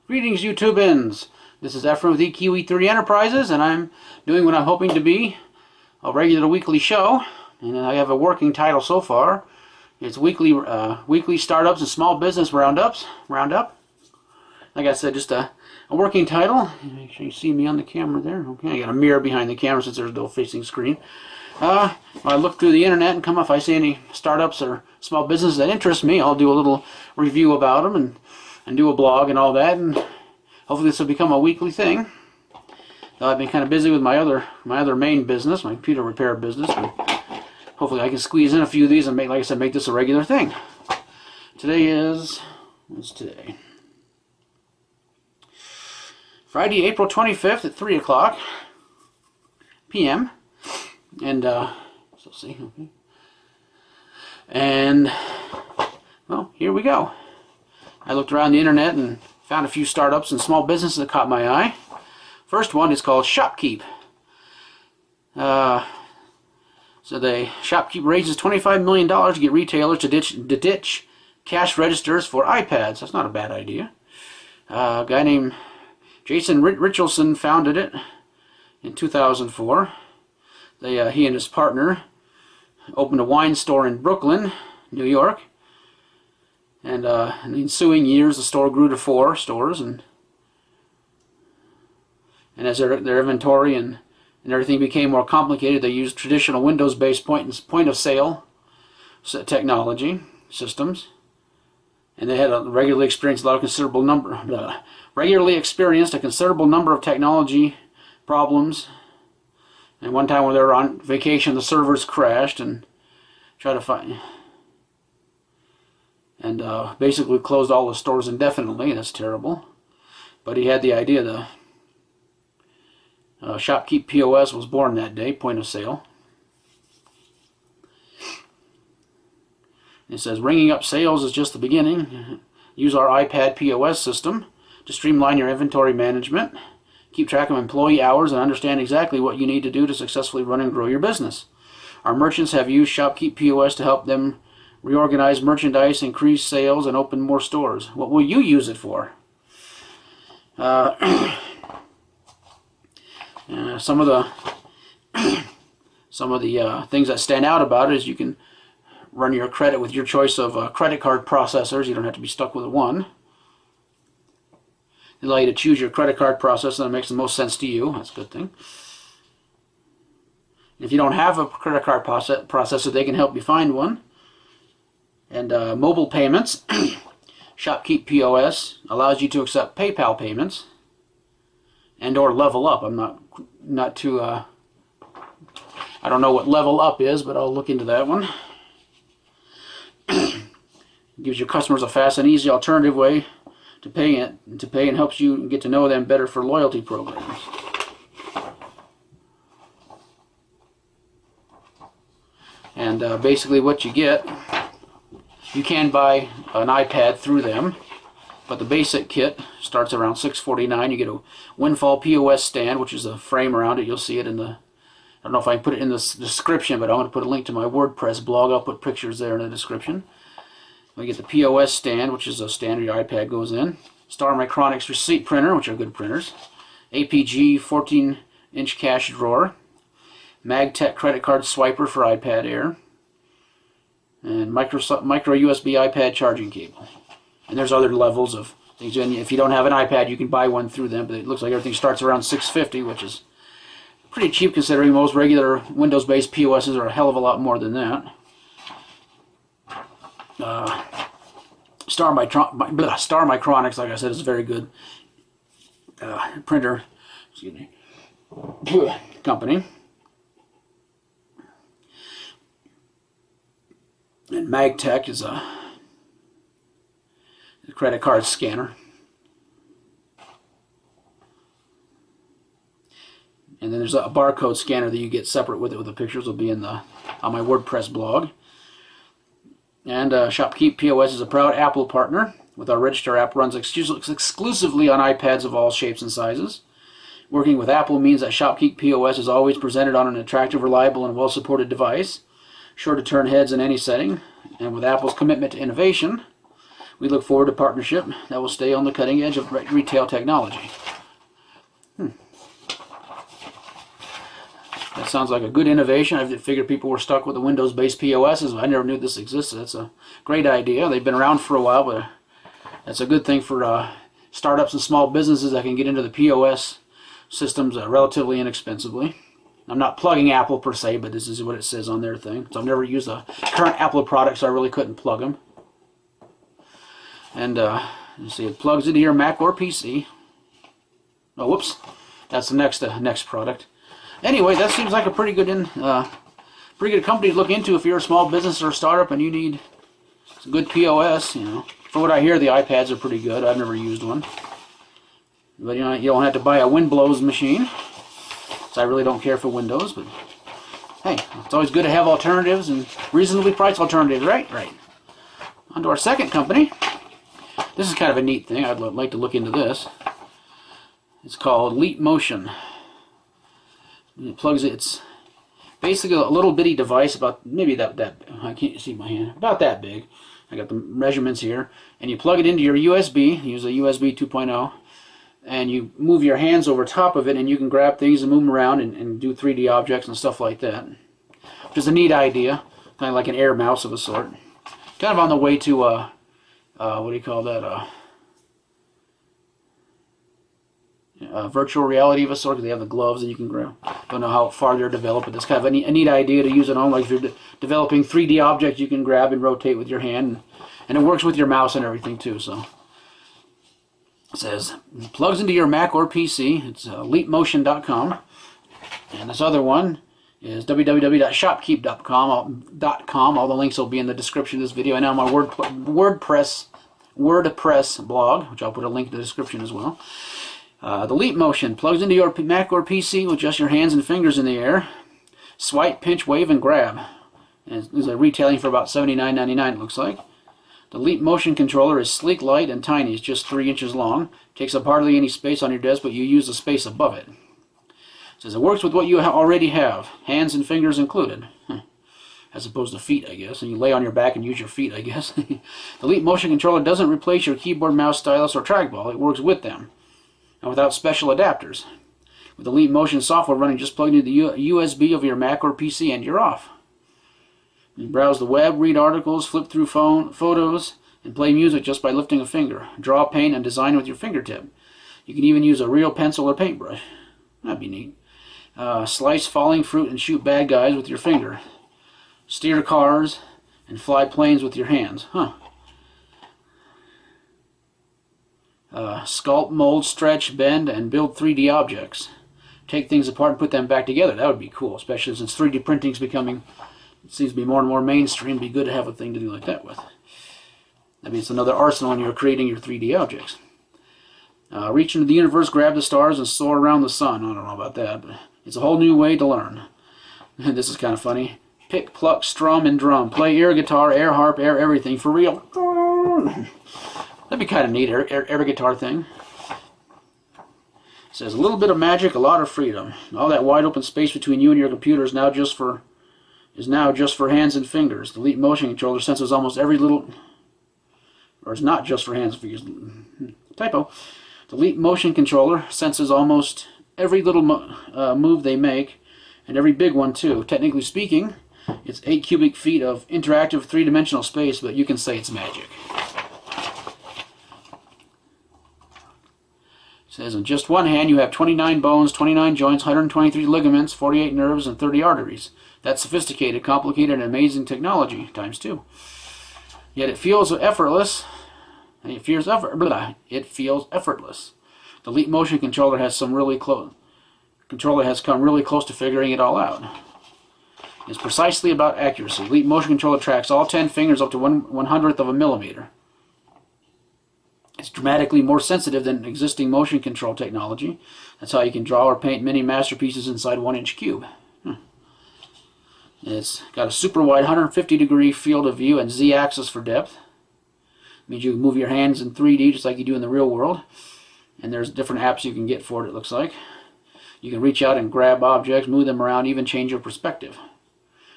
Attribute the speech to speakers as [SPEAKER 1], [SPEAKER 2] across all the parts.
[SPEAKER 1] Greetings, YouTubins. This is Ephraim with EQ3 Enterprises, and I'm doing what I'm hoping to be a regular weekly show. And I have a working title so far. It's weekly startups and small business roundup. Like I said, just a working title. Make sure you see me on the camera there. Okay, I got a mirror behind the camera since there's no facing screen. I look through the internet and come up if I see any startups or small businesses that interest me. I'll do a little review about them and do a blog and all that, and hopefully this will become a weekly thing. I've been kind of busy with my other main business, my computer repair business, but hopefully I can squeeze in a few of these and make, like I said, make this a regular thing. What's today? Friday, April 25th at 3 o'clock p.m. And okay. And well, here we go. I looked around the internet and found a few startups and small businesses that caught my eye. First one is called ShopKeep. So the ShopKeep raises $25 million to get retailers to ditch cash registers for iPads. That's not a bad idea. A guy named Jason Richardson founded it in 2004. He and his partner opened a wine store in Brooklyn, New York. And in the ensuing years, the store grew to 4 stores, and as their inventory and everything became more complicated, they used traditional Windows-based point of sale technology systems, and they had regularly experienced a considerable number of technology problems. And one time when they were on vacation, the servers crashed and basically closed all the stores indefinitely. That's terrible. But he had the idea. The ShopKeep POS was born that day, point of sale. It says, ringing up sales is just the beginning. Use our iPad POS system to streamline your inventory management, keep track of employee hours, and understand exactly what you need to do to successfully run and grow your business. Our merchants have used ShopKeep POS to help them reorganize merchandise, increase sales, and open more stores. What will you use it for? Some of the things that stand out about it is you can run your credit with your choice of credit card processors. You don't have to be stuck with one. They allow you to choose your credit card processor that makes the most sense to you. That's a good thing. If you don't have a credit card processor, they can help you find one. And mobile payments. ShopKeep POS allows you to accept PayPal payments and or Level Up. I'm not too I don't know what Level Up is, but I'll look into that one. It gives your customers a fast and easy alternative way to pay and helps you get to know them better for loyalty programs. And basically what you get, you can buy an iPad through them, but the basic kit starts around $649. You get a Windfall POS stand, which is a frame around it. You'll see it in the, I don't know if I can put it in the description, but I'm going to put a link to my WordPress blog. I'll put pictures there in the description. We get the POS stand, which is a standard your iPad goes in. Star Micronics receipt printer, which are good printers. APG 14-inch cash drawer. MagTech credit card swiper for iPad Air. And micro USB iPad charging cable. And there's other levels of things. And if you don't have an iPad, you can buy one through them. But it looks like everything starts around $650, which is pretty cheap considering most regular Windows-based POSs are a hell of a lot more than that. Star Micronics, like I said, is a very good printer. Excuse me. Company. And MagTech is a credit card scanner. And then there's a barcode scanner that you get separate with it, with the pictures will be on my WordPress blog. And ShopKeep POS is a proud Apple partner. With our Register app runs exclusively on iPads of all shapes and sizes. Working with Apple means that ShopKeep POS is always presented on an attractive, reliable, and well-supported device, sure to turn heads in any setting. And with Apple's commitment to innovation, We look forward to partnership that will stay on the cutting edge of retail technology. That sounds like a good innovation. I figured people were stuck with the Windows-based POSs. I never knew this existed. That's a great idea. They've been around for a while, but that's a good thing for startups and small businesses that can get into the POS systems relatively inexpensively. I'm not plugging Apple per se, but this is what it says on their thing. So I've never used a current Apple product, so I really couldn't plug them. And you see, it plugs into your Mac or PC. Oh, whoops, that's the next product. Anyway, that seems like a pretty good company to look into if you're a small business or a startup and you need some good POS. You know, from what I hear, the iPads are pretty good. I've never used one, but you know, you don't have to buy a Windows machine. So I really don't care for Windows, but hey, it's always good to have alternatives and reasonably priced alternatives, right? Right. On to our second company. This is kind of a neat thing. I'd like to look into this. It's called Leap Motion. It plugs it. It's basically a little bitty device about maybe that I can't see my hand, about that big. I got the measurements here, and you plug it into your USB. Use a USB 2.0, and you move your hands over top of it, and you can grab things and move them around and do 3D objects and stuff like that. Which is a neat idea, kind of like an air mouse of a sort. Kind of on the way to what do you call that? Virtual reality of a sort, because they have the gloves that you can grab. Don't know how far they're developed, but it's kind of a neat idea to use it on. Like if you're developing 3D objects, you can grab and rotate with your hand, and it works with your mouse and everything too. So it says it plugs into your Mac or PC. It's leapmotion.com, and this other one is www.shopkeep.com. All the links will be in the description of this video, and on my WordPress blog, which I'll put a link in the description as well. The Leap Motion plugs into your Mac or PC with just your hands and fingers in the air. Swipe, pinch, wave, and grab. And it's retailing for about $79.99, it looks like. The Leap Motion controller is sleek, light, and tiny. It's just 3 inches long. Takes up hardly any space on your desk, but you use the space above it. It says it works with what you already have, hands and fingers included. As opposed to feet, I guess. And you lay on your back and use your feet, I guess. The Leap Motion controller doesn't replace your keyboard, mouse, stylus, or trackball. It works with them, and without special adapters. With the Leap Motion software running, just plug into the USB of your Mac or PC and you're off. You browse the web, read articles, flip through photos, and play music just by lifting a finger. Draw, paint, and design with your fingertip. You can even use a real pencil or paintbrush. That'd be neat. Slice falling fruit and shoot bad guys with your finger. Steer cars and fly planes with your hands. Sculpt, mold, stretch, bend, and build 3D objects. Take things apart and put them back together. That would be cool, especially since 3D printing is becoming, it seems to be more and more mainstream. It'd be good to have a thing to do like that with. I mean, it's another arsenal when you're creating your 3D objects. Reach into the universe, grab the stars, and soar around the sun. I don't know about that, but it's a whole new way to learn. This is kind of funny. Pick, pluck, strum, and drum. Play air guitar, air harp, air everything for real. That'd be kind of neat, air guitar thing. It says a little bit of magic, a lot of freedom. All that wide open space between you and your computer is now just for hands and fingers. The Leap Motion controller senses almost every little, or it's not just for hands and fingers. Typo. The Leap Motion controller senses almost every little move they make, and every big one too. Technically speaking, it's 8 cubic feet of interactive 3-dimensional space, but you can say it's magic. It says in just one hand you have 29 bones, 29 joints, 123 ligaments, 48 nerves, and 30 arteries. That's sophisticated, complicated, and amazing technology times 2. Yet it feels effortless. It feels effortless. The Leap Motion controller has come really close to figuring it all out. It's precisely about accuracy. Leap Motion controller tracks all 10 fingers up to 1/100th of a millimeter. It's dramatically more sensitive than existing motion control technology. That's how you can draw or paint many masterpieces inside 1-inch cube. It's got a super wide 150-degree field of view and Z-axis for depth. It means you can move your hands in 3D just like you do in the real world. And there's different apps you can get for it, it looks like. You can reach out and grab objects, move them around, even change your perspective.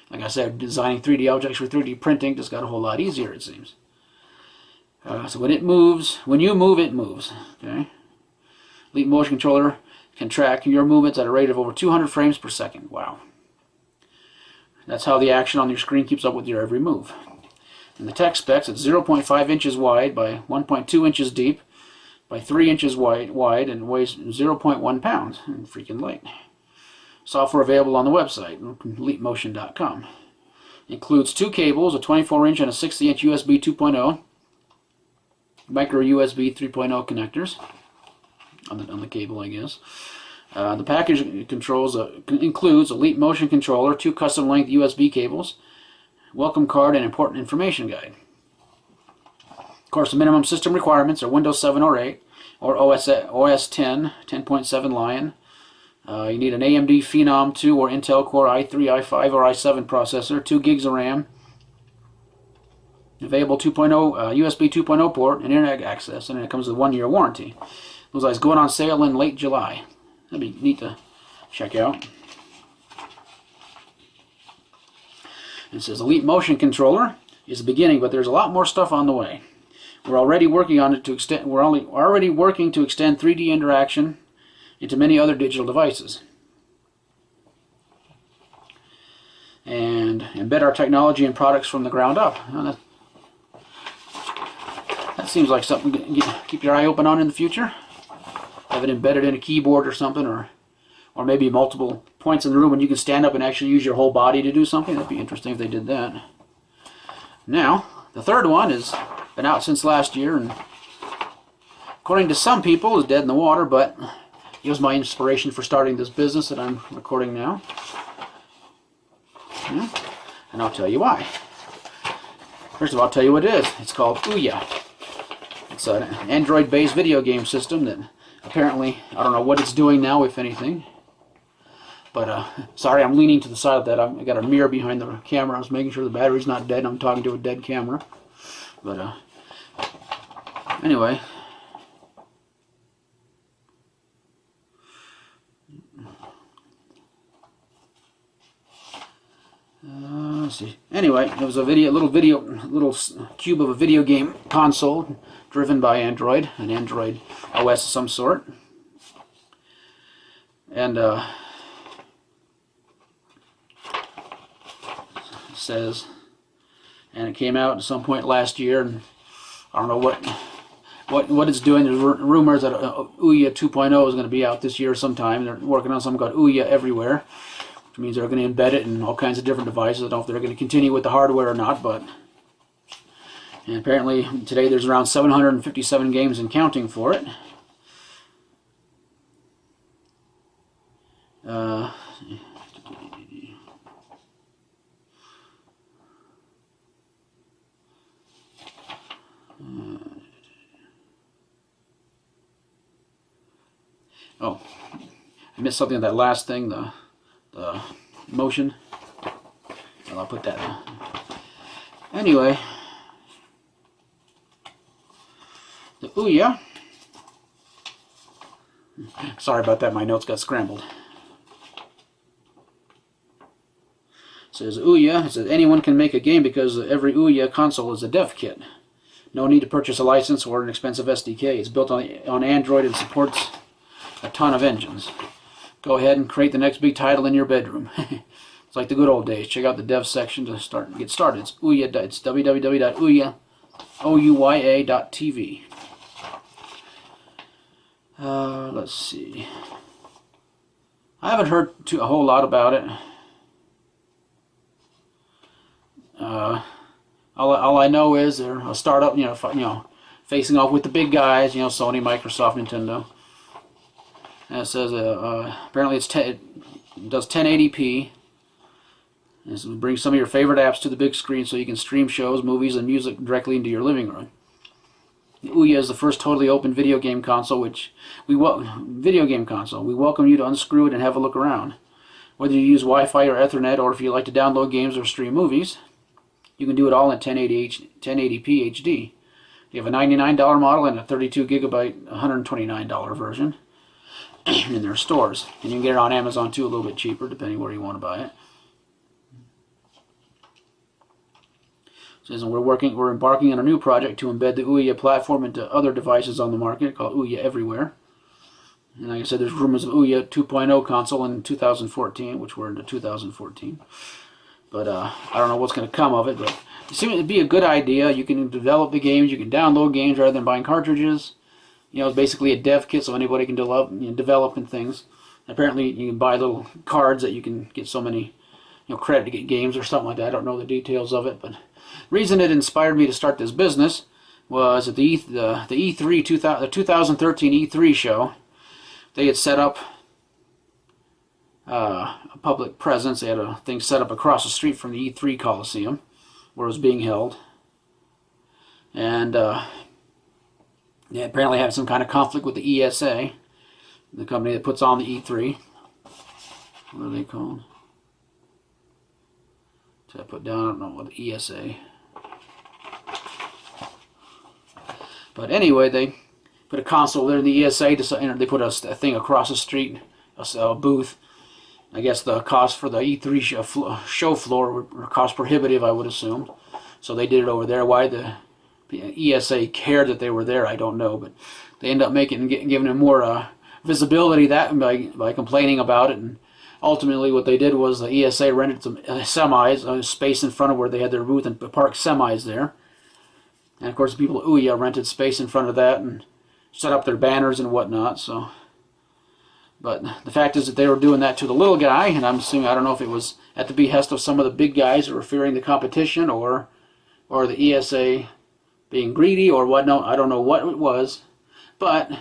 [SPEAKER 1] Like I said, designing 3D objects for 3D printing just got a whole lot easier, it seems. So when it moves, when you move, it moves. Okay. Leap motion controller can track your movements at a rate of over 200 frames per second. Wow. That's how the action on your screen keeps up with your every move. And the tech specs, it's 0.5 inches wide by 1.2 inches deep by 3 inches wide and weighs 0.1 pounds. And freaking light. Software available on the website, leapmotion.com. Includes 2 cables, a 24-inch and a 60-inch USB 2.0, micro USB 3.0 connectors on the cable, I guess. The package includes a Leap Motion controller, 2 custom-length USB cables, welcome card, and important information guide. Of course, the minimum system requirements are Windows 7 or 8, or OS 10, 10.7 Lion. You need an AMD Phenom 2 or Intel Core i3, i5, or i7 processor, 2 gigs of RAM, available 2.0 USB 2.0 port, and internet access, and it comes with a 1-year warranty. Looks like it's going on sale in late July. That'd be neat to check out. It says the Leap Motion controller is the beginning, but there's a lot more stuff on the way. We're already working on it to extend. We're already working to extend 3D interaction into many other digital devices, and embed our technology and products from the ground up. That seems like something to keep your eye open on in the future. Have it embedded in a keyboard or something, or maybe multiple points in the room and you can stand up and actually use your whole body to do something. That'd be interesting if they did that. Now, the third one has been out since last year, and according to some people is dead in the water, but it was my inspiration for starting this business that I'm recording now. Yeah. And I'll tell you why. First of all, I'll tell you what it is. It's called Ouya. It's an Android-based video game system that apparently, I don't know what it's doing now, if anything. But, sorry, I'm leaning to the side of that. I got a mirror behind the camera. I was making sure the battery's not dead. I'm talking to a dead camera. But, anyway. Let's see. Anyway, it was a little cube of a video game console driven by Android, an Android OS of some sort. And it says, and it came out at some point last year, and I don't know what it's doing. There's rumors that Ouya 2.0 is going to be out this year sometime. They're working on something called Ouya Everywhere, which means they're going to embed it in all kinds of different devices. I don't know if they're going to continue with the hardware or not, but and apparently today there's around 757 games and counting for it. Oh, I missed something on that last thing, the motion. Well, I'll put that in. Anyway, the Ouya. Sorry about that, my notes got scrambled. It says Ouya. It says anyone can make a game because every Ouya console is a dev kit. No need to purchase a license or an expensive SDK. It's built on Android and supports a ton of engines. Go ahead and create the next big title in your bedroom. It's like the good old days. Check out the dev section to get started. It's Ouya. It's www.ouya.tv. Let's see. I haven't heard a whole lot about it. All I know is they're a startup, facing off with the big guys, Sony, Microsoft, Nintendo. And it says apparently it does 1080p. This will bring some of your favorite apps to the big screen so you can stream shows, movies, and music directly into your living room. The Ouya is the first totally open video game console, we welcome you to unscrew it and have a look around. Whether you use Wi-Fi or Ethernet, or if you like to download games or stream movies, you can do it all in 1080p HD. You have a $99 model and a 32 gigabyte $129 version in their stores. And you can get it on Amazon too, a little bit cheaper, depending where you want to buy it. Says we're embarking on a new project to embed the Ouya platform into other devices on the market called Ouya Everywhere. And like I said, there's rumors of Ouya 2.0 console in 2014, which we're into 2014. But I don't know what's going to come of it. But it seems to be a good idea. You can develop the games, you can download games rather than buying cartridges. You know, it's basically a dev kit, so anybody can develop and things. Apparently, you can buy little cards that you can get so many, credit to get games or something like that. I don't know the details of it, but the reason it inspired me to start this business was at the E3 the 2013 E3 show. They had set up a public presence. They had a thing set up across the street from the E3 Coliseum, where it was being held, and they apparently had some kind of conflict with the ESA, the company that puts on the E3. What are they called? Did I put down? I don't know what the ESA. But anyway, they put a console there in the ESA. They put a thing across the street, a booth. I guess the cost for the E3 show floor were cost prohibitive, I would assume. So they did it over there. Why the ESA cared that they were there, I don't know. But they ended up giving them more visibility by complaining about it. And ultimately, what they did was the ESA rented some semis, space in front of where they had their booth, and parked semis there. And of course, the people at Ouya rented space in front of that and set up their banners and whatnot. So, but the fact is that they were doing that to the little guy, and I'm assuming, I don't know if it was at the behest of some of the big guys who were fearing the competition, or the ESA being greedy or whatnot. I don't know what it was, but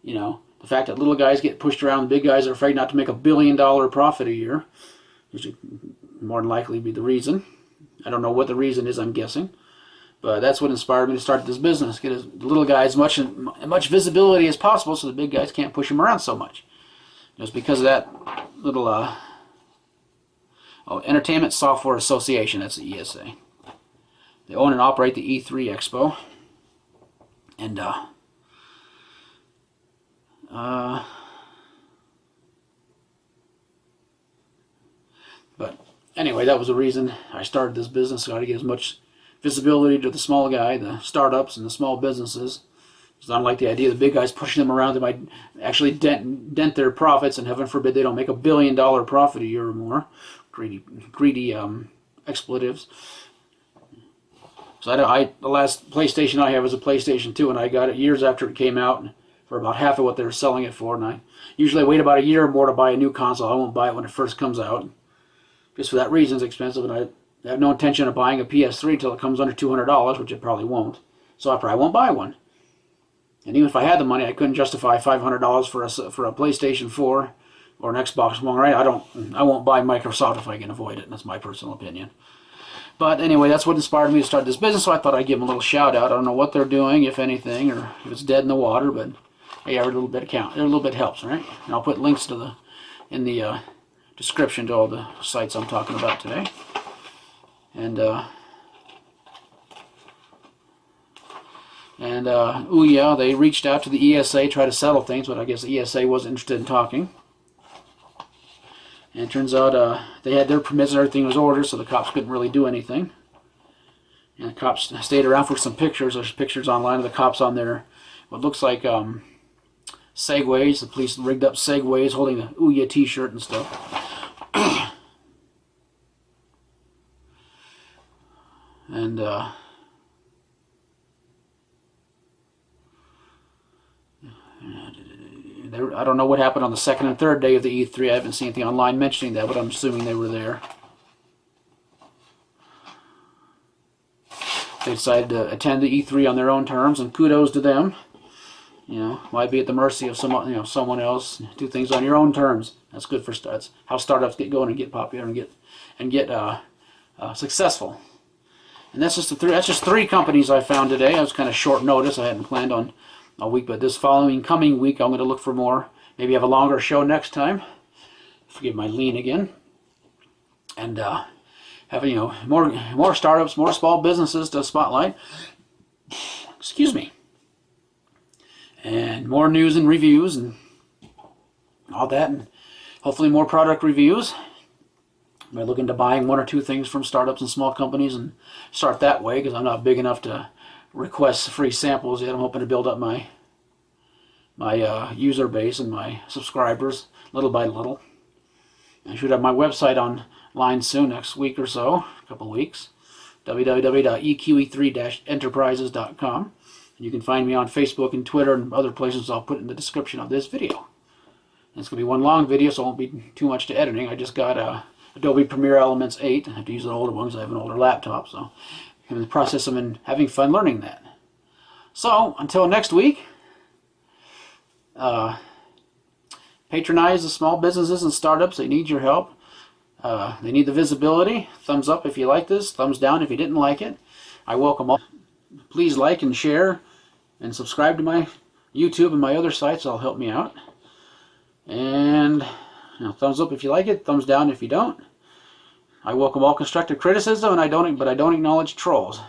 [SPEAKER 1] the fact that little guys get pushed around, the big guys are afraid not to make $1 billion profit a year, which would more than likely be the reason. I don't know what the reason is, I'm guessing. But that's what inspired me to start this business. Get the little guys much visibility as possible so the big guys can't push them around so much. Just because of that little Entertainment Software Association, that's the ESA. They own and operate the E3 Expo. And but anyway, that was the reason I started this business. So I had to get as much visibility to the small guy, the startups and the small businesses. It's not like the idea of the big guys pushing them around. They might actually dent their profits, and heaven forbid they don't make $1 billion profit a year or more. Greedy expletives. So the last PlayStation I have was a PlayStation 2, and I got it years after it came out for about half of what they were selling it for. And I usually wait about a year or more to buy a new console. I won't buy it when it first comes out. Just for that reason, it's expensive, and I have no intention of buying a PS3 until it comes under $200, which it probably won't. So I probably won't buy one. And even if I had the money, I couldn't justify $500 for a PlayStation 4 or an Xbox One, right? I won't buy Microsoft if I can avoid it. That's my personal opinion. But anyway, that's what inspired me to start this business, so I thought I'd give them a little shout out. I don't know what they're doing, if anything, or if it's dead in the water, but hey, every little bit counts. Every little bit helps, right? And I'll put links to in the description to all the sites I'm talking about today. And Ouya, they reached out to the ESA, tried to settle things, but I guess the ESA wasn't interested in talking. And it turns out they had their permits and everything was ordered, so the cops couldn't really do anything. And the cops stayed around for some pictures. There's pictures online of the cops on their, what looks like Segways. The police rigged up Segways holding the Ouya t-shirt and stuff. And I don't know what happened on the second and third day of the E3. I haven't seen anything online mentioning that, but I'm assuming they were there. They decided to attend the E3 on their own terms, and kudos to them. Why be at the mercy of someone else? Do things on your own terms. That's good for starts. How startups get going and get popular and get successful. And that's just three companies I found today. I was kind of short notice. I hadn't planned on a week, but this coming week, I'm going to look for more. Maybe have a longer show next time. Forgive my lean again. And have more startups, more small businesses to spotlight. Excuse me. And more news and reviews and all that, and hopefully more product reviews. by looking to buying one or two things from startups and small companies and start that way, because I'm not big enough to request free samples yet. I'm hoping to build up my user base and my subscribers little by little. I should have my website online soon, next week or so, a couple of weeks, www.eqe3-enterprises.com. And you can find me on Facebook and Twitter and other places I'll put in the description of this video. And it's going to be one long video, so it won't be too much to editing. I just got Adobe Premiere Elements 8. I have to use an older one because I have an older laptop, so I'm in the process of having fun learning that. So, until next week, patronize the small businesses and startups that need your help. They need the visibility. Thumbs up if you like this, thumbs down if you didn't like it. I welcome all. Please like and share and subscribe to my YouTube and my other sites. That'll help me out. And thumbs up if you like it, thumbs down if you don't. I welcome all constructive criticism, but I don't acknowledge trolls.